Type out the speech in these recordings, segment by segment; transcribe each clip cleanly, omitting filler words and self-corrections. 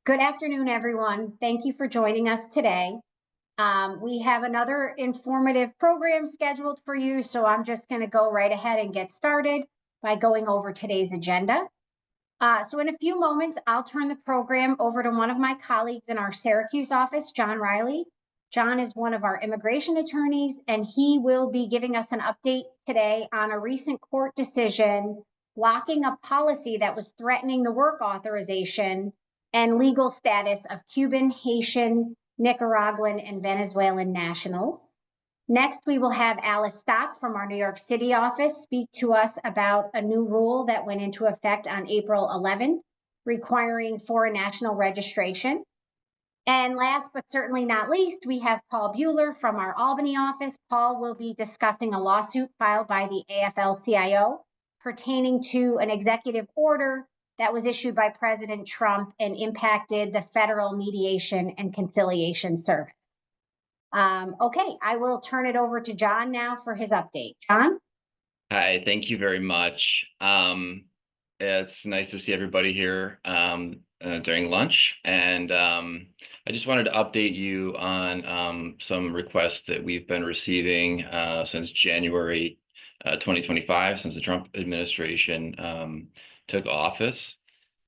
Good afternoon, everyone. Thank you for joining us today. We have another informative program scheduled for you, so I'm just going to go right ahead and get started by going over today's agenda. So in a few moments, I'll turn the program over to one of my colleagues in our Syracuse office, John Riley. John is one of our immigration attorneys, and he will be giving us an update today on a recent court decision blocking a policy that was threatening the work authorization and legal status of Cuban, Haitian, Nicaraguan, and Venezuelan nationals. Next, we will have Alice Stock from our New York City office speak to us about a new rule that went into effect on April 11th, requiring foreign national registration. And last but certainly not least, we have Paul Bueller from our Albany office. Paul will be discussing a lawsuit filed by the AFL-CIO pertaining to an executive order that was issued by President Trump and impacted the Federal Mediation and Conciliation Service. Okay, I will turn it over to John now for his update. John? Hi, thank you very much. It's nice to see everybody here during lunch. And I just wanted to update you on some requests that we've been receiving since January 2025, since the Trump administration took office.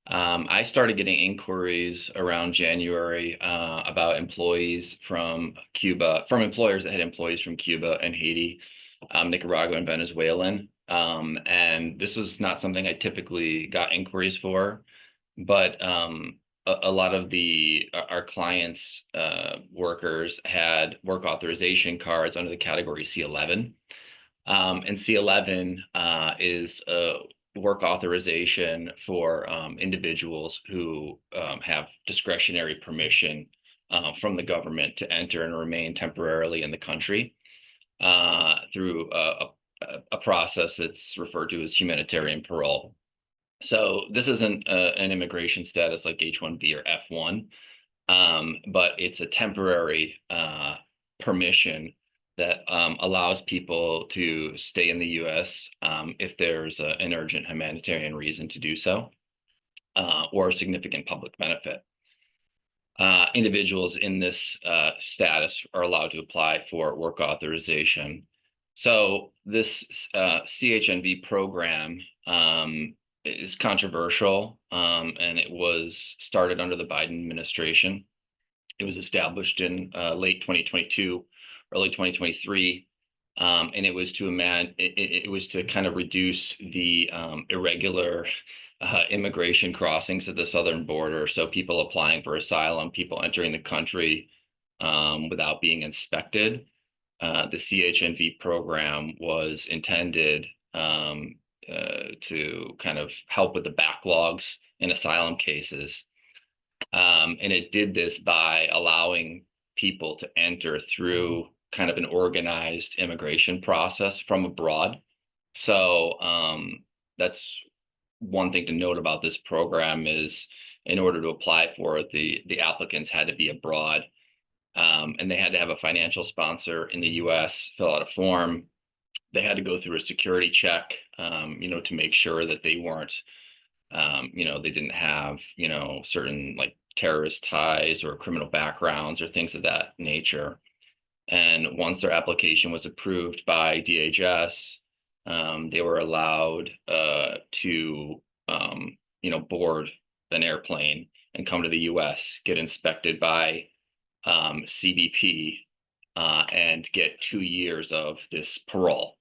I started getting inquiries around January about employees from Cuba, from employers that had employees from Cuba and Haiti, Nicaragua, and Venezuelan. And this was not something I typically got inquiries for, but a lot of our clients' workers had work authorization cards under the category C11. And C11 is a work authorization for individuals who have discretionary permission from the government to enter and remain temporarily in the country through a process that's referred to as humanitarian parole. So this isn't an immigration status like H-1B or F-1, but it's a temporary permission that allows people to stay in the U.S. If there's an urgent humanitarian reason to do so, or a significant public benefit. Individuals in this status are allowed to apply for work authorization. So this CHNV program is controversial, and it was started under the Biden administration. It was established in late 2022, early 2023, and it was to kind of reduce the irregular immigration crossings at the southern border. So people applying for asylum, people entering the country without being inspected. The CHNV program was intended to kind of help with the backlogs in asylum cases. And it did this by allowing people to enter through kind of an organized immigration process from abroad. So that's one thing to note about this program is in order to apply for it, the applicants had to be abroad, and they had to have a financial sponsor in the U.S., fill out a form. They had to go through a security check, to make sure that they weren't, they didn't have, certain like terrorist ties or criminal backgrounds or things of that nature. And once their application was approved by DHS, they were allowed to, board an airplane and come to the U.S., get inspected by CBP, and get 2 years of this parole.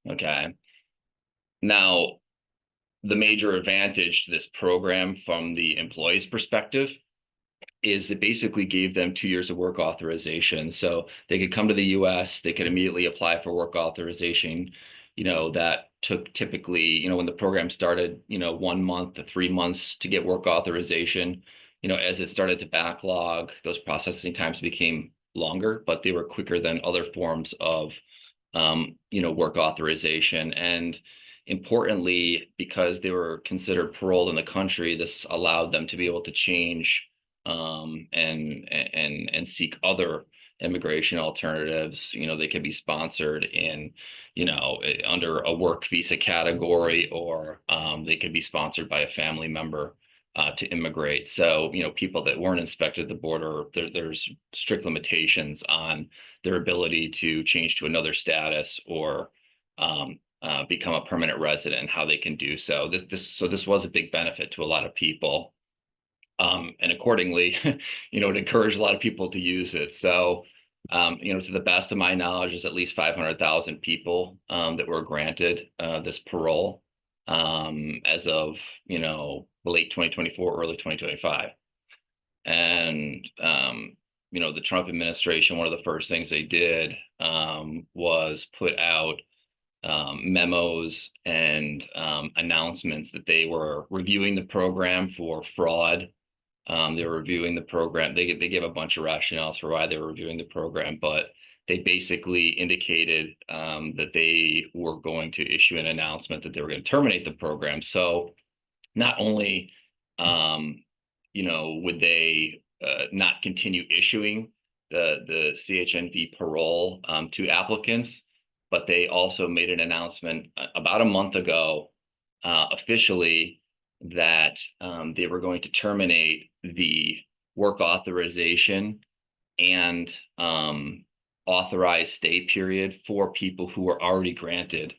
Okay. Now, the major advantage to this program from the employee's perspective is it basically gave them 2 years of work authorization. So they could come to the US, they could immediately apply for work authorization. That took typically, when the program started, 1 month to 3 months to get work authorization. As it started to backlog, those processing times became longer, but they were quicker than other forms of, work authorization. And importantly, because they were considered paroled in the country, this allowed them to be able to change and seek other immigration alternatives. They could be sponsored in, under a work visa category, or they could be sponsored by a family member to immigrate. So, people that weren't inspected at the border, there's strict limitations on their ability to change to another status or become a permanent resident and how they can do so. This was a big benefit to a lot of people. And accordingly, it encouraged a lot of people to use it. So, to the best of my knowledge, there's at least 500,000 people that were granted this parole as of, late 2024, early 2025. And, the Trump administration, one of the first things they did was put out memos and announcements that they were reviewing the program for fraud. They were reviewing the program. They gave a bunch of rationales for why they were reviewing the program, but they basically indicated that they were going to issue an announcement that they were going to terminate the program. So not only, would they not continue issuing the CHNV parole to applicants, but they also made an announcement about a month ago officially that they were going to terminate the work authorization and authorized stay period for people who were already granted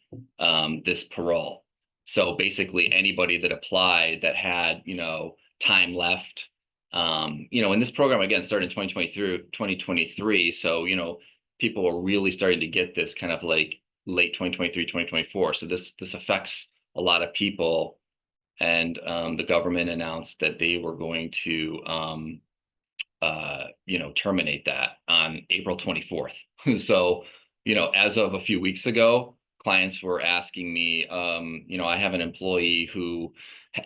this parole. So basically anybody that applied that had, time left, and this program again started in 2023. So, people are really starting to get this kind of like late 2023, 2024. So this affects a lot of people. And the government announced that they were going to, terminate that on April 24th. So, as of a few weeks ago, clients were asking me, I have an employee who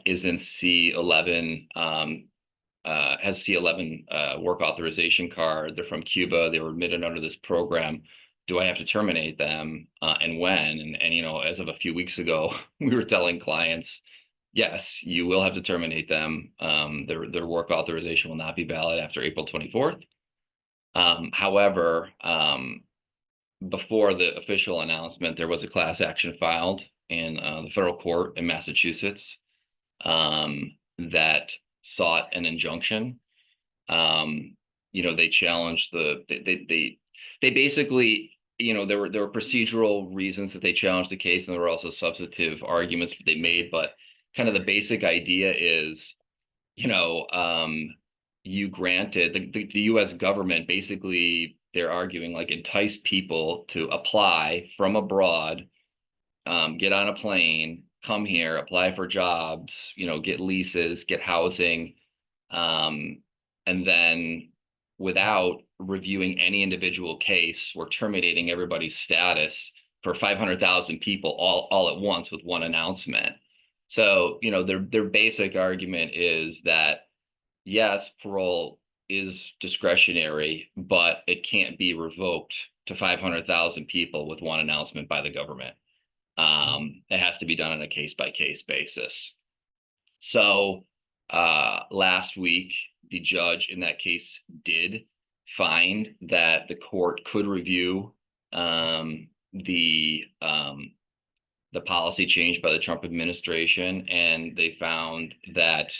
is in C11, has C11 work authorization card. They're from Cuba. They were admitted under this program. Do I have to terminate them and when? And as of a few weeks ago, we were telling clients, yes, you will have to terminate them. Their work authorization will not be valid after April 24th. However, before the official announcement, there was a class action filed in the federal court in Massachusetts that sought an injunction. They challenged they basically, there were you reasons that they challenged the case, and there were also substantive arguments that they made, but kind of the basic idea is, you granted the U.S. government, basically they're arguing like entice people to apply from abroad, get on a plane, come here, apply for jobs, get leases, get housing, and then without reviewing any individual case, we're terminating everybody's status for 500,000 people all at once with one announcement. So, their basic argument is that, yes, parole is discretionary, but it can't be revoked to 500,000 people with one announcement by the government. It has to be done on a case-by-case basis. So last week, the judge in that case did find that the court could review the policy change by the Trump administration, and they found that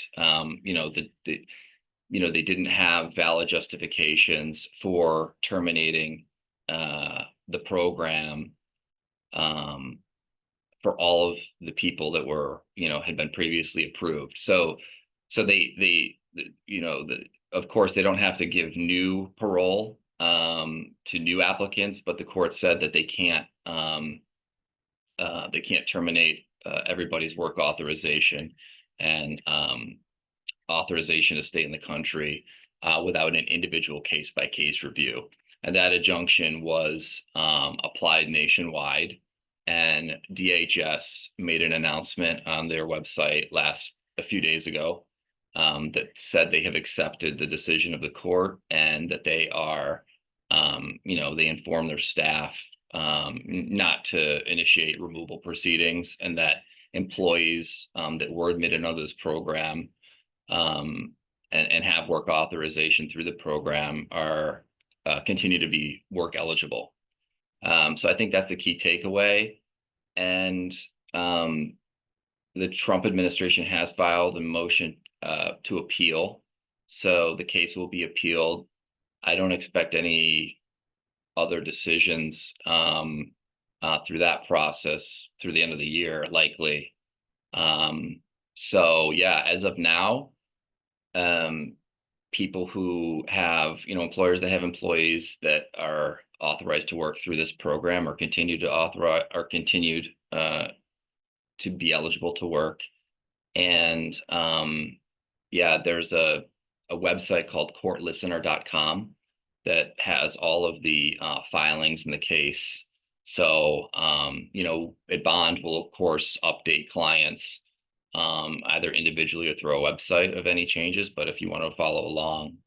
they didn't have valid justifications for terminating the program for all of the people that were had been previously approved. So they of course they don't have to give new parole to new applicants, but the court said that they can't terminate everybody's work authorization and authorization to stay in the country without an individual case-by-case review. And that injunction was applied nationwide, and DHS made an announcement on their website a few days ago that said they have accepted the decision of the court, and that they are, they inform their staff not to initiate removal proceedings, and that employees that were admitted under this program and have work authorization through the program are continue to be work eligible. So I think that's the key takeaway. And the Trump administration has filed a motion to appeal. So the case will be appealed. I don't expect any other decisions through that process through the end of the year, likely. So yeah, as of now, people who have, employers that have employees that are authorized to work through this program or continue to authorize or continued to be eligible to work. And yeah, there's a website called courtlistener.com that has all of the filings in the case. So, a bond will, of course, update clients either individually or through a website of any changes. But if you want to follow along,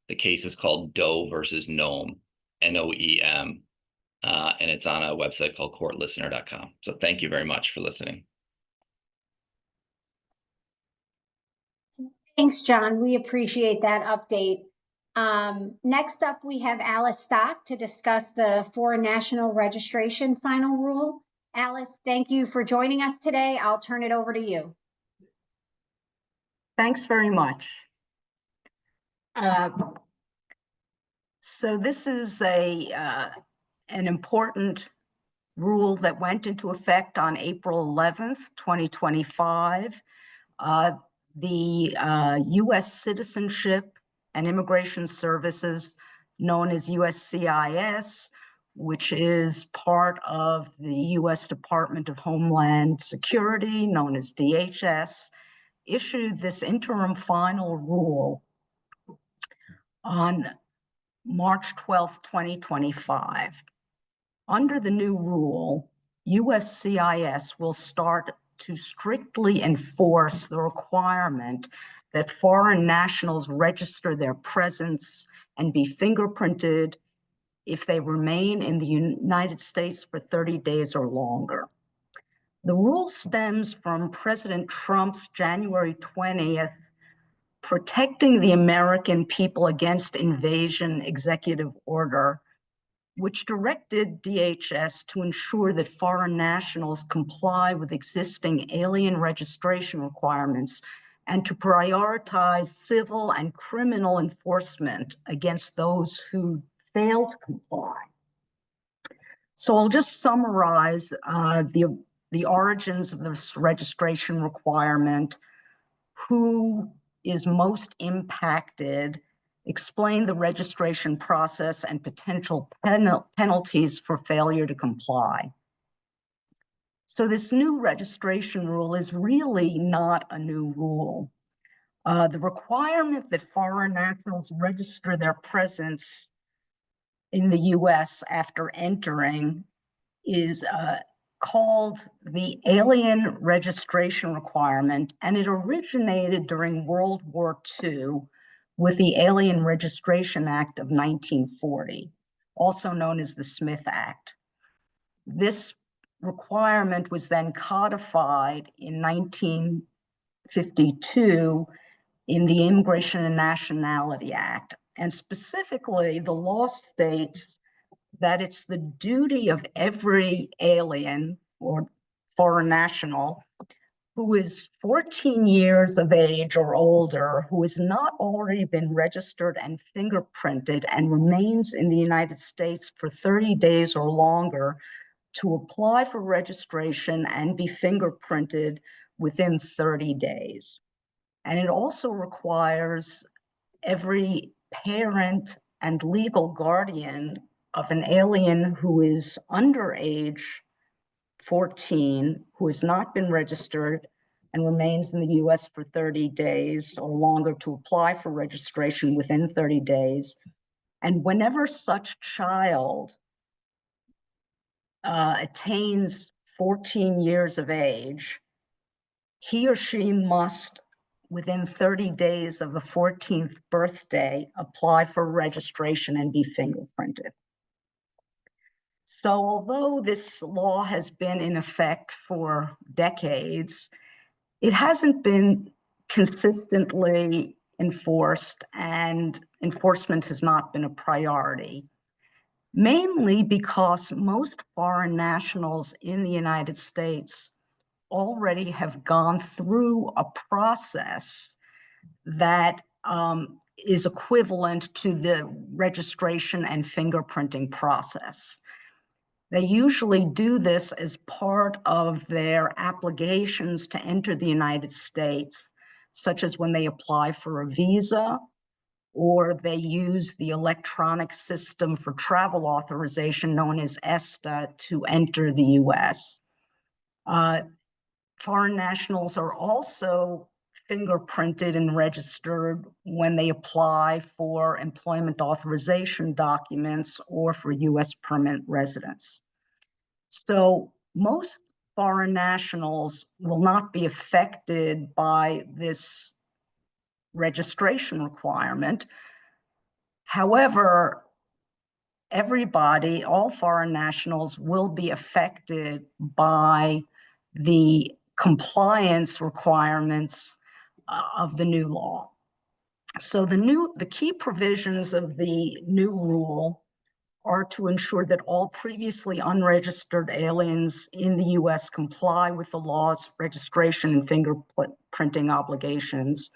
the case is called Doe versus Noem, Noem, and it's on a website called courtlistener.com. So thank you very much for listening. Thanks, John. We appreciate that update. Next up, we have Alice Stock to discuss the foreign national registration final rule. Alice, thank you for joining us today. I'll turn it over to you. Thanks very much. So this is an important rule that went into effect on April 11th, 2025. The U.S. Citizenship and Immigration Services, known as USCIS, which is part of the U.S. Department of Homeland Security, known as DHS, issued this interim final rule on March 12th, 2025. Under the new rule, USCIS will start to strictly enforce the requirement that foreign nationals register their presence and be fingerprinted if they remain in the United States for 30 days or longer. The rule stems from President Trump's January 20th Protecting the American People Against Invasion executive order, which directed DHS to ensure that foreign nationals comply with existing alien registration requirements and to prioritize civil and criminal enforcement against those who fail to comply. So I'll just summarize the origins of this registration requirement, who is most impacted, explain the registration process and potential penalties for failure to comply. So this new registration rule is really not a new rule. The requirement that foreign nationals register their presence in the US after entering is called the Alien Registration Requirement, and it originated during World War II with the Alien Registration Act of 1940, also known as the Smith Act. This requirement was then codified in 1952 in the Immigration and Nationality Act. And specifically, the law states that it's the duty of every alien or foreign national who is 14 years of age or older, who has not already been registered and fingerprinted and remains in the United States for 30 days or longer, to apply for registration and be fingerprinted within 30 days. And it also requires every parent and legal guardian of an alien who is under age 14, who has not been registered and remains in the US for 30 days or longer, to apply for registration within 30 days. And whenever such child attains 14 years of age, he or she must, within 30 days of the 14th birthday, apply for registration and be fingerprinted. So although this law has been in effect for decades, it hasn't been consistently enforced, and enforcement has not been a priority, mainly because most foreign nationals in the United States already have gone through a process that is equivalent to the registration and fingerprinting process. They usually do this as part of their applications to enter the United States, such as when they apply for a visa, or they use the electronic system for travel authorization known as ESTA to enter the US. Foreign nationals are also fingerprinted and registered when they apply for employment authorization documents or for US permanent residence. So most foreign nationals will not be affected by this registration requirement. However, everybody, all foreign nationals, will be affected by the compliance requirements of the new law. So the key provisions of the new rule are to ensure that all previously unregistered aliens in the US comply with the law's registration and fingerprinting obligations.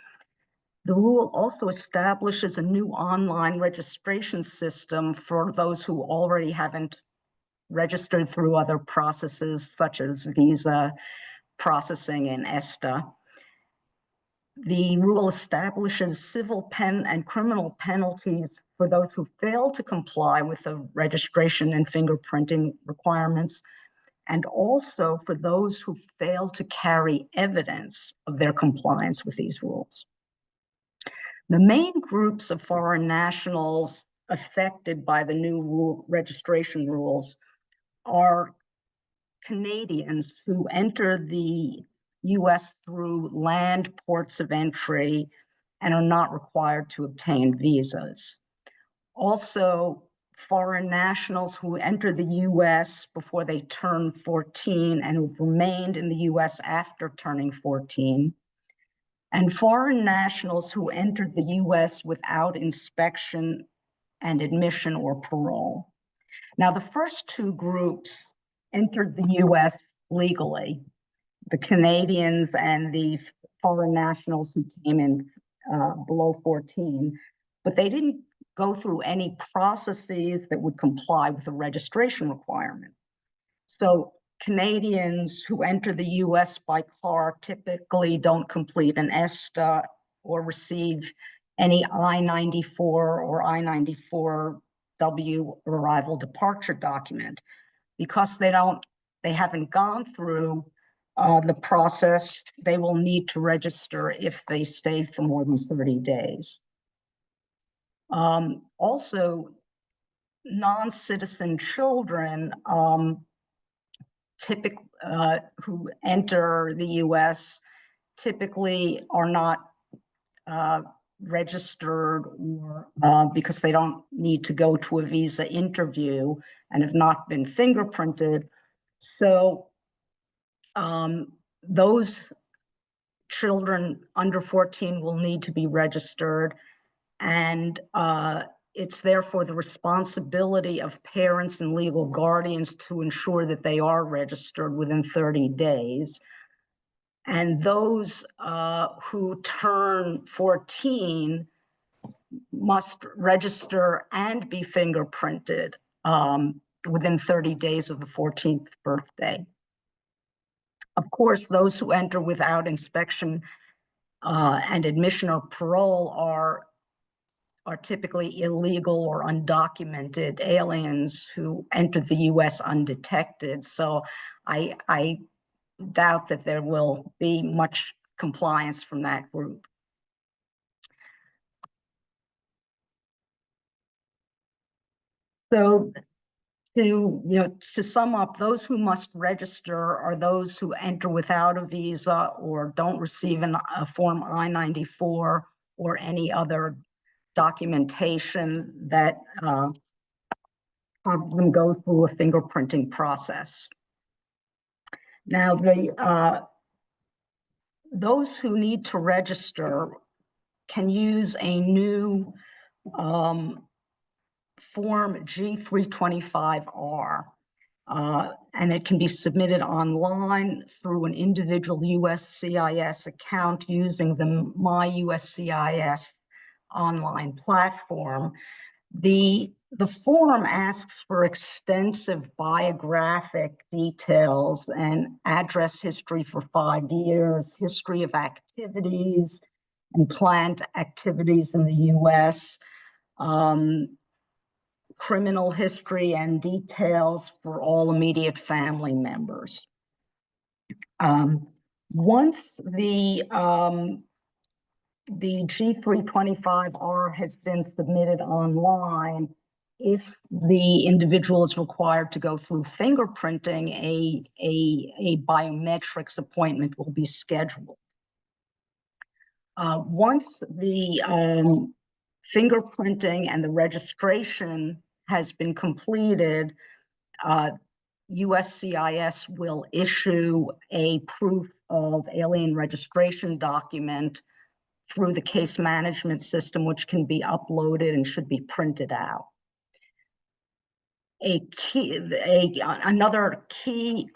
The rule also establishes a new online registration system for those who already haven't registered through other processes, such as visa processing and ESTA. The rule establishes civil and criminal penalties for those who fail to comply with the registration and fingerprinting requirements, and also for those who fail to carry evidence of their compliance with these rules. The main groups of foreign nationals affected by the new registration rules are Canadians who enter the US through land ports of entry and are not required to obtain visas. Also, foreign nationals who enter the US before they turn 14 and who've remained in the US after turning 14. And foreign nationals who entered the US without inspection and admission or parole. Now, the first two groups entered the US legally, the Canadians and the foreign nationals who came in below 14, but they didn't go through any processes that would comply with the registration requirement. So Canadians who enter the US by car typically don't complete an ESTA or receive any I-94 or I-94W arrival departure document because they haven't gone through the process. They will need to register if they stay for more than 30 days. Also, non-citizen children who enter the US typically are not registered or because they don't need to go to a visa interview and have not been fingerprinted. So those children under 14 will need to be registered, and it's therefore the responsibility of parents and legal guardians to ensure that they are registered within 30 days. And those who turn 14 must register and be fingerprinted within 30 days of the 14th birthday. Of course, those who enter without inspection and admission or parole are typically illegal or undocumented aliens who entered the US undetected. So I doubt that there will be much compliance from that group. So to sum up, those who must register are those who enter without a visa or don't receive a Form I-94 or any other documentation that have them go through a fingerprinting process. Now, those who need to register can use a new Form G325R. And it can be submitted online through an individual USCIS account using the My USCIS online platform. The form asks for extensive biographic details and address history for 5 years, history of activities and planned activities in the U.S., criminal history and details for all immediate family members. Once the G325R has been submitted online, if the individual is required to go through fingerprinting, a biometrics appointment will be scheduled. Once the fingerprinting and the registration has been completed, USCIS will issue a proof of alien registration document through the case management system, which can be uploaded and should be printed out. Another key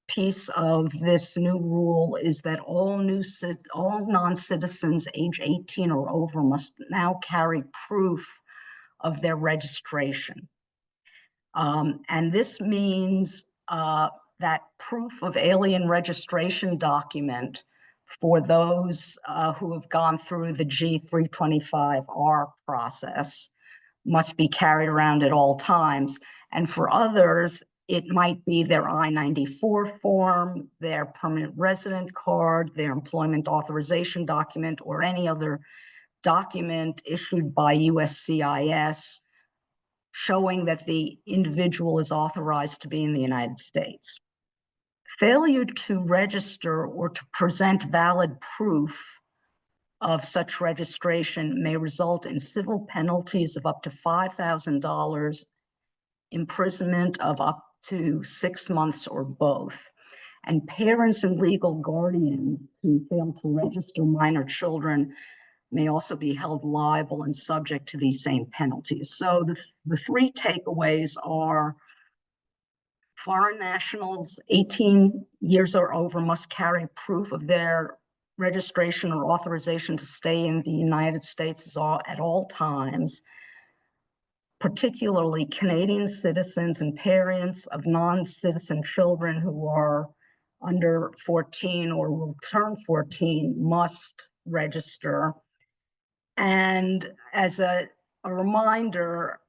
piece of this new rule is that all non-citizens age 18 or over must now carry proof of their registration. And this means that proof of alien registration document for those who have gone through the G325R process must be carried around at all times. And for others, it might be their I-94 form, their permanent resident card, their employment authorization document, or any other document issued by USCIS showing that the individual is authorized to be in the United States. Failure to register or to present valid proof of such registration may result in civil penalties of up to $5,000, imprisonment of up to 6 months or both. And parents and legal guardians who fail to register minor children may also be held liable and subject to these same penalties. So the 3 takeaways are: foreign nationals 18 years or over must carry proof of their registration or authorization to stay in the United States at all times. Particularly Canadian citizens and parents of non-citizen children who are under 14 or will turn 14 must register. And as a reminder,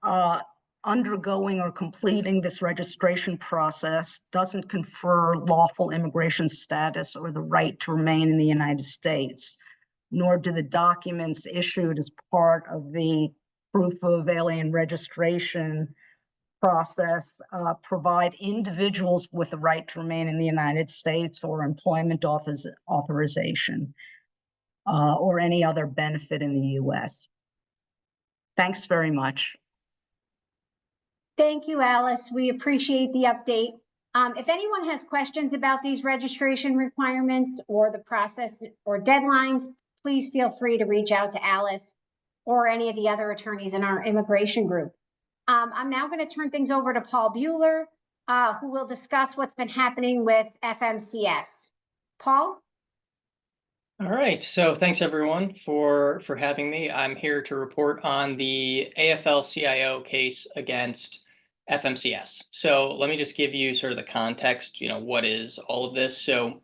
undergoing or completing this registration process doesn't confer lawful immigration status or the right to remain in the United States, nor do the documents issued as part of the proof of alien registration process provide individuals with the right to remain in the United States or employment authorization or any other benefit in the U.S. Thanks very much. Thank you, Alice. We appreciate the update. If anyone has questions about these registration requirements or the process or deadlines, please feel free to reach out to Alice or any of the other attorneys in our immigration group. I'm now going to turn things over to Paul Bueller, who will discuss what's been happening with FMCS. Paul? All right, so thanks everyone for having me. I'm here to report on the AFL-CIO case against FMCS. So let me just give you sort of the context, what is all of this? So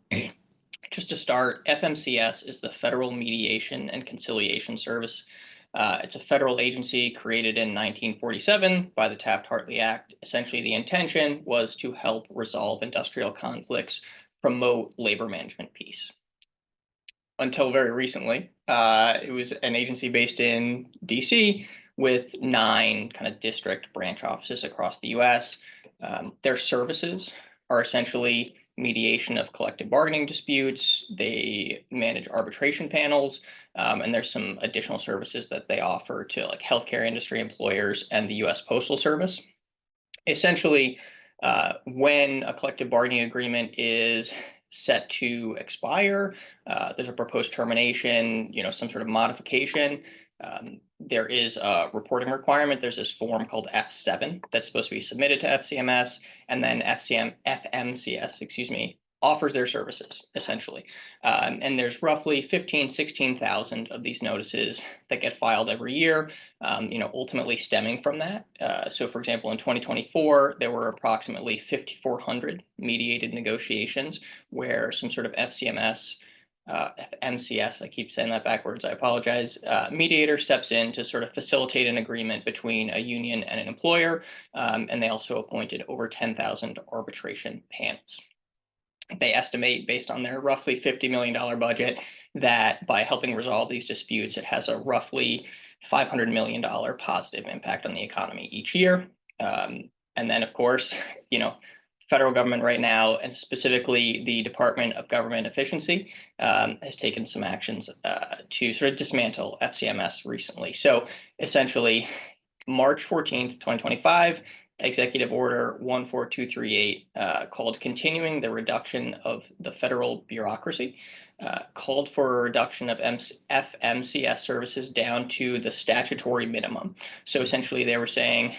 just to start, FMCS is the Federal Mediation and Conciliation Service. It's a federal agency created in 1947 by the Taft-Hartley Act. Essentially, the intention was to help resolve industrial conflicts, promote labor management peace. Until very recently, it was an agency based in DC with 9 kind of district branch offices across the US. Their services are essentially mediation of collective bargaining disputes. They manage arbitration panels, and there's some additional services that they offer to like healthcare industry employers and the US Postal Service. Essentially, when a collective bargaining agreement is set to expire, there's a proposed termination, some sort of modification. There is a reporting requirement. There's this form called F7 that's supposed to be submitted to FCMS, and then FMCS, excuse me, offers their services essentially. And there's roughly 16,000 of these notices that get filed every year, ultimately stemming from that. So for example, in 2024, there were approximately 5,400 mediated negotiations where some sort of FCMS MCS, I keep saying that backwards, I apologize, mediator steps in to sort of facilitate an agreement between a union and an employer, and they also appointed over 10,000 arbitration panels. They estimate, based on their roughly $50 million budget, that by helping resolve these disputes, it has a roughly $500 million positive impact on the economy each year. And then, of course, federal government right now, and specifically the Department of Government Efficiency, has taken some actions to sort of dismantle FCMS recently. So essentially, March 14th, 2025, Executive Order 14238 called Continuing the Reduction of the Federal Bureaucracy, called for a reduction of FMCS services down to the statutory minimum. So essentially they were saying,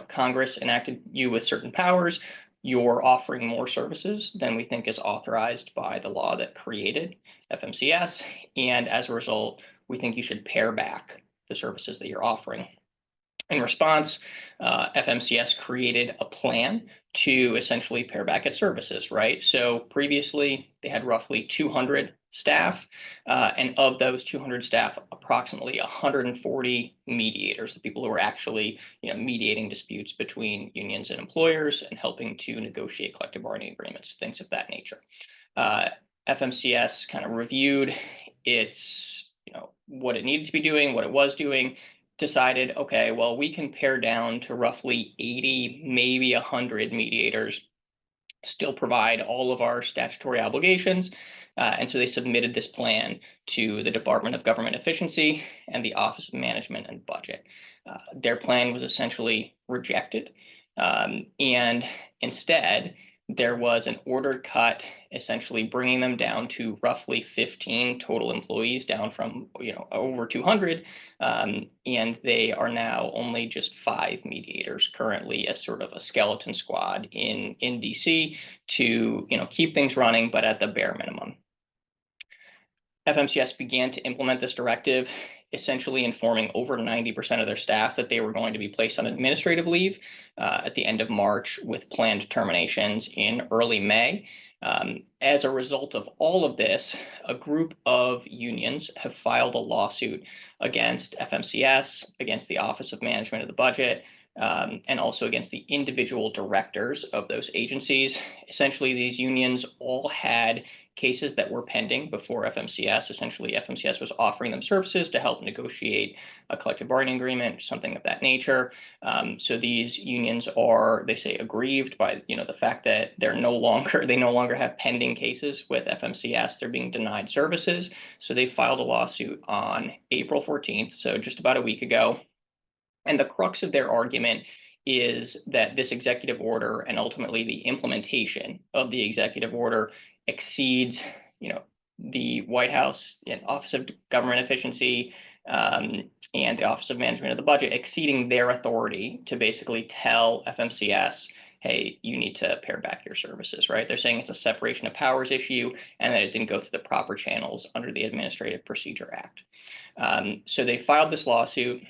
Congress enacted you with certain powers, you're offering more services than we think is authorized by the law that created FMCS. And as a result, we think you should pare back the services that you're offering. In response, FMCS created a plan to essentially pare back its services, right? So previously they had roughly 200 staff, and of those 200 staff, approximately 140 mediators, the people who were actually mediating disputes between unions and employers and helping to negotiate collective bargaining agreements, things of that nature. FMCS kind of reviewed its, what it needed to be doing, what it was doing, decided, okay, well, we can pare down to roughly 80, maybe 100 mediators, still provide all of our statutory obligations. And so they submitted this plan to the Department of Government Efficiency and the Office of Management and Budget. Their plan was essentially rejected. And instead, there was an ordered cut, essentially bringing them down to roughly 15 total employees, down from over 200, and they are now only just 5 mediators currently, as sort of a skeleton squad in DC to keep things running, but at the bare minimum. FMCS began to implement this directive, essentially informing over 90% of their staff that they were going to be placed on administrative leave at the end of March, with planned terminations in early May. As a result of all of this, a group of unions have filed a lawsuit against FMCS, against the Office of Management of the Budget, and also against the individual directors of those agencies. Essentially, these unions all had cases that were pending before FMCS. Essentially, FMCS was offering them services to help negotiate a collective bargaining agreement, something of that nature. So these unions are, they say, aggrieved by the fact that they no longer have pending cases with FMCS. They're being denied services. So they filed a lawsuit on April 14th, so just about a week ago. And the crux of their argument is that this executive order, and ultimately the implementation of the executive order, exceeds, the White House and Office of Government Efficiency and the Office of Management of the Budget, exceeding their authority to basically tell FMCS, hey, you need to pare back your services, right? They're saying it's a separation of powers issue and that it didn't go through the proper channels under the Administrative Procedure Act. So they filed this lawsuit.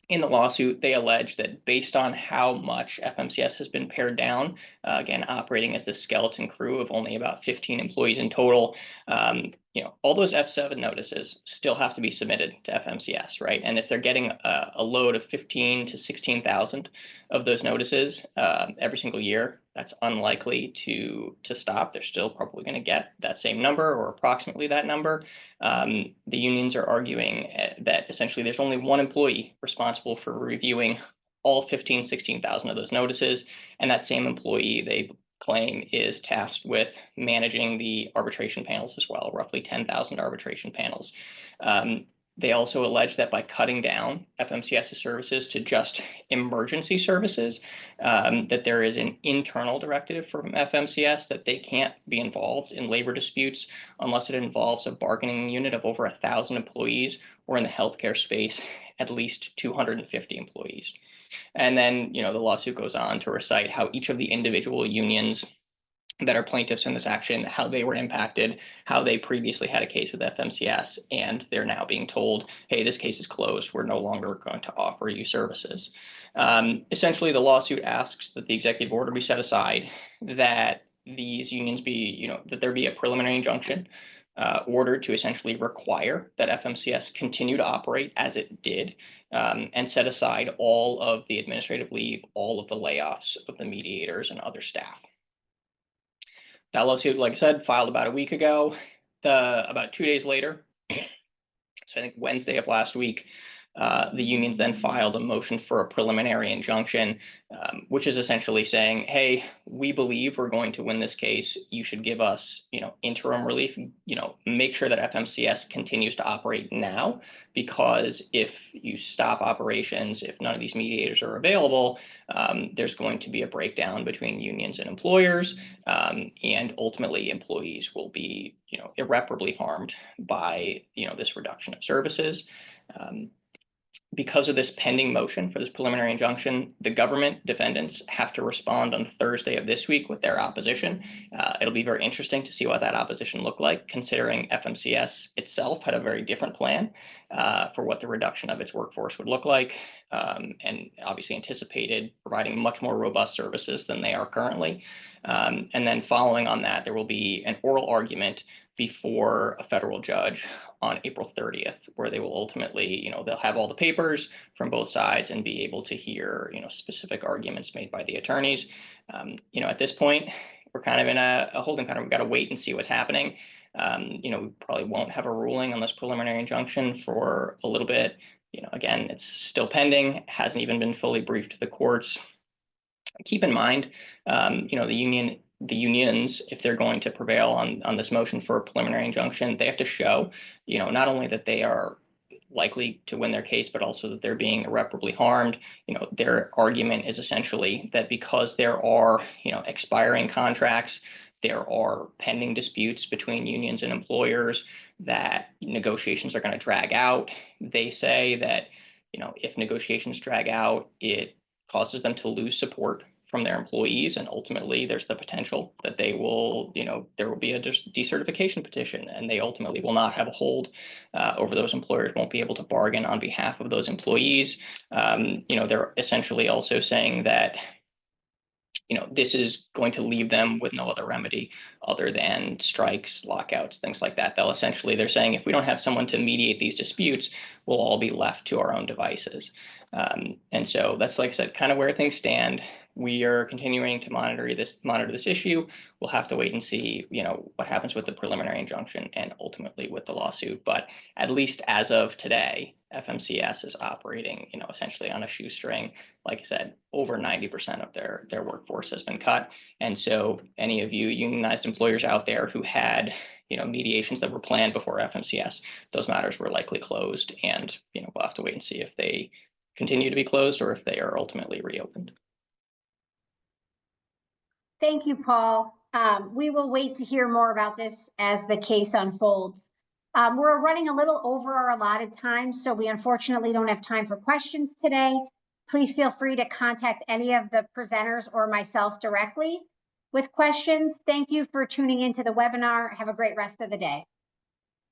In the lawsuit, they allege that based on how much FMCS has been pared down, again, operating as the skeleton crew of only about 15 employees in total, all those F7 notices still have to be submitted to FMCS, right? And if they're getting a load of 15 to 16,000 of those notices every single year, that's unlikely to stop. They're still probably going to get that same number or approximately that number. The unions are arguing that essentially there's only one employee responsible for reviewing all 16,000 of those notices, and that same employee, they claim, is tasked with managing the arbitration panels as well, roughly 10,000 arbitration panels. They also allege that by cutting down FMCS's services to just emergency services, that there is an internal directive from FMCS that they can't be involved in labor disputes unless it involves a bargaining unit of over 1,000 employees, or in the healthcare space, at least 250 employees. And then, the lawsuit goes on to recite how each of the individual unions that are plaintiffs in this action, how they were impacted, how they previously had a case with FMCS, and they're now being told, hey, this case is closed. We're no longer going to offer you services. Essentially, the lawsuit asks that the executive order be set aside, that these unions be, that there be a preliminary injunction ordered to essentially require that FMCS continue to operate as it did, and set aside all of the administrative leave, all of the layoffs of the mediators and other staff. That lawsuit, like I said, filed about a week ago. About 2 days later, so I think Wednesday of last week, the unions then filed a motion for a preliminary injunction, which is essentially saying, hey, we believe we're going to win this case. You should give us, interim relief, make sure that FMCS continues to operate now, because if you stop operations, if none of these mediators are available, there's going to be a breakdown between unions and employers, and ultimately employees will be, irreparably harmed by, this reduction of services. Because of this pending motion for this preliminary injunction, the government defendants have to respond on Thursday of this week with their opposition. It'll be very interesting to see what that opposition looked like, considering FMCS itself had a very different plan for what the reduction of its workforce would look like, and obviously anticipated providing much more robust services than they are currently. And then following on that, there will be an oral argument before a federal judge on April 30th, where they will ultimately, they'll have all the papers from both sides and be able to hear, specific arguments made by the attorneys. At this point, we're kind of in a holding pattern. We've got to wait and see what's happening. We probably won't have a ruling on this preliminary injunction for a little bit. Again, it's still pending, hasn't even been fully briefed to the courts. Keep in mind, the unions, if they're going to prevail on this motion for a preliminary injunction, they have to show, not only that they are likely to win their case, but also that they're being irreparably harmed. Their argument is essentially that because there are, expiring contracts, there are pending disputes between unions and employers, that negotiations are going to drag out. They say that, if negotiations drag out, it causes them to lose support from their employees, and ultimately there's the potential that they will, there will be a decertification petition, and they ultimately will not have a hold over those employers, won't be able to bargain on behalf of those employees. They're essentially also saying that, this is going to leave them with no other remedy other than strikes, lockouts, things like that. They're saying, if we don't have someone to mediate these disputes, we'll all be left to our own devices. And so that's, like I said, kind of where things stand. We are continuing to monitor this issue. We'll have to wait and see, what happens with the preliminary injunction and ultimately with the lawsuit. But at least as of today, FMCS is operating, essentially on a shoestring. Like I said, over 90% of their workforce has been cut. And so any of you unionized employers out there who had, mediations that were planned before FMCS, those matters were likely closed. And, we'll have to wait and see if they continue to be closed or if they are ultimately reopened. Thank you, Paul. We will wait to hear more about this as the case unfolds. We're running a little over our allotted time, so we unfortunately don't have time for questions today. Please feel free to contact any of the presenters or myself directly with questions. Thank you for tuning into the webinar. Have a great rest of the day.